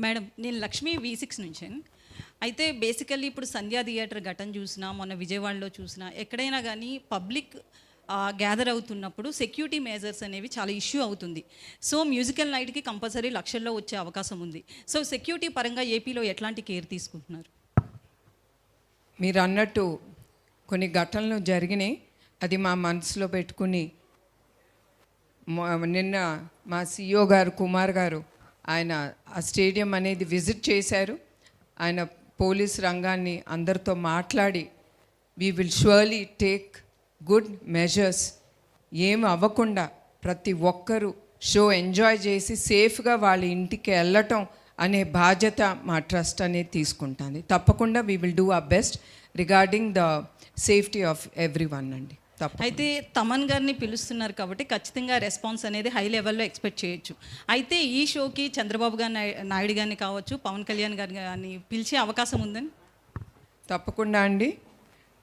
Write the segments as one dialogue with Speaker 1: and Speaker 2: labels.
Speaker 1: Madam నేను Lakshmi V6 నుంచి. అయితే బేసికల్లీ ఇప్పుడు సంధ్యా థియేటర్ ఘటన చూసినా, మొన్న విజయవాడలో చూసినా, ఎక్కడైనా కానీ పబ్లిక్ గ్యాదర్ అవుతున్నప్పుడు సెక్యూరిటీ మేజర్స్ అనేవి చాలా ఇష్యూ అవుతుంది. సో మ్యూజికల్ నైట్కి కంపల్సరీ లక్షల్లో వచ్చే అవకాశం ఉంది. సో సెక్యూరిటీ పరంగా ఏపీలో ఎట్లాంటి కేర్ తీసుకుంటున్నారు?
Speaker 2: మీరు అన్నట్టు కొన్ని ఘటనలు జరిగినాయి. అది మా మనసులో పెట్టుకుని నిన్న మా CEO గారు కుమార్ గారు ఆయన ఆ స్టేడియం అనేది విజిట్ చేశారు. ఆయన పోలీస్ రంగాన్ని అందరితో మాట్లాడి we will surely take good measures. ఏం అవ్వకుండా ప్రతి ఒక్కరూ షో ఎంజాయ్ చేసి సేఫ్గా వాళ్ళ ఇంటికి వెళ్ళటం అనే బాధ్యత మా ట్రస్ట్ అనేది తీసుకుంటుంది. తప్పకుండా we will do our best regarding the safety of every one అండి.
Speaker 1: అయితే తమన్ గారిని పిలుస్తున్నారు కాబట్టి ఖచ్చితంగా రెస్పాన్స్ అనేది హై లెవెల్లో ఎక్స్పెక్ట్ చేయొచ్చు. అయితే ఈ షోకి చంద్రబాబు గారు నాయుడు గారిని కావచ్చు, పవన్ కళ్యాణ్ గారిని కానీ పిలిచే అవకాశం ఉందని?
Speaker 2: తప్పకుండా అండి.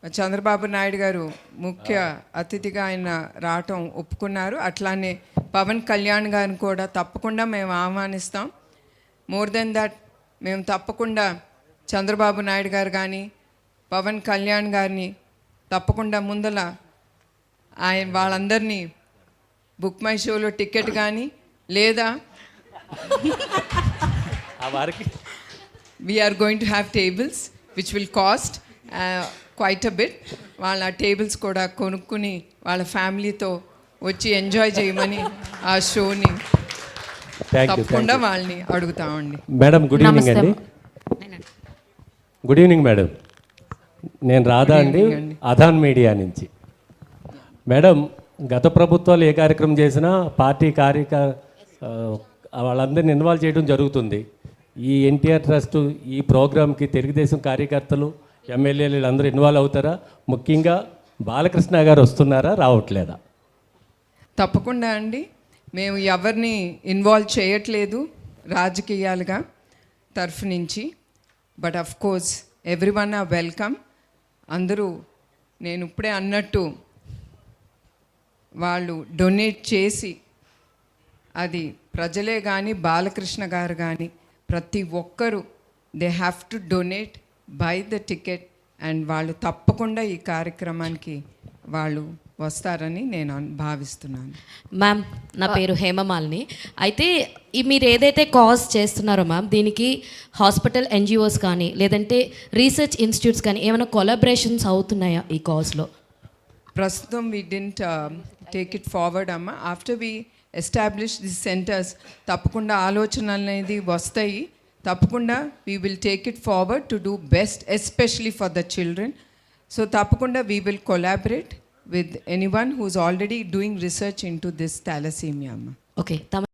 Speaker 2: చంద్రబాబు నాయుడు గారు ముఖ్య అతిథిగా ఆయన రావటం ఒప్పుకున్నారు. అట్లానే పవన్ కళ్యాణ్ గారిని కూడా తప్పకుండా మేము ఆహ్వానిస్తాం. మోర్ దెన్ దట్ మేము తప్పకుండా చంద్రబాబు నాయుడు గారు కానీ పవన్ కళ్యాణ్ గారిని తప్పకుండా ముందల ఆయన వాళ్ళందరినీ బుక్ మై షోలో టికెట్ కానీ లేదా we're going to have tables which will cost quite a bit. వాళ్ళ టేబుల్స్ కూడా కొనుక్కుని వాళ్ళ ఫ్యామిలీతో వచ్చి ఎంజాయ్ చేయమని ఆ షోని తప్పకుండా వాళ్ళని అడుగుతామండి.
Speaker 3: మేడం గుడ్ ఈవినింగ్ అండి. Good evening madam. నేను రాధా అండి, అధాన్ మీడియా నుంచి. మేడం, గత ప్రభుత్వాలు ఏ కార్యక్రమం చేసినా పార్టీ వాళ్ళందరినీ ఇన్వాల్వ్ చేయడం జరుగుతుంది. ఈ ఎన్టీఆర్ ట్రస్ట్ ఈ ప్రోగ్రామ్కి తెలుగుదేశం కార్యకర్తలు ఎమ్మెల్యేలు అందరూ ఇన్వాల్వ్ అవుతారా? ముఖ్యంగా బాలకృష్ణ గారు వస్తున్నారా, రావట్లేదా?
Speaker 2: తప్పకుండా అండి. మేము ఎవరిని ఇన్వాల్వ్ చేయట్లేదు రాజకీయాలుగా తరఫు నుంచి. But of course everyone are welcome. అందరూ నేను ఇప్పుడే అన్నట్టు వాళ్ళు డొనేట్ చేసి అది ప్రజలే కానీ బాలకృష్ణ గారు కానీ ప్రతి ఒక్కరూ they have to donate by the ticket and వాళ్ళు తప్పకుండా ఈ కార్యక్రమానికి వాళ్ళు వస్తారని నేను భావిస్తున్నాను.
Speaker 4: మ్యామ్, నా పేరు హేమమాలిని. అయితే మీరు ఏదైతే కాజ్ చేస్తున్నారో మ్యామ్, దీనికి హాస్పిటల్ NGOs కానీ లేదంటే రీసెర్చ్ ఇన్స్టిట్యూట్స్ కానీ ఏమైనా కొలాబరేషన్స్ అవుతున్నాయా ఈ కాజ్లో?
Speaker 2: ప్రస్తుతం we didn't take it forward అమ్మ. After we establish the centres తప్పకుండా ఆలోచనలు అనేది వస్తాయి. తప్పకుండా we will take it forward to do best especially for the children. So తప్పకుండా we will collaborate with anyone who's already doing research into this thalassemia.
Speaker 4: Okay.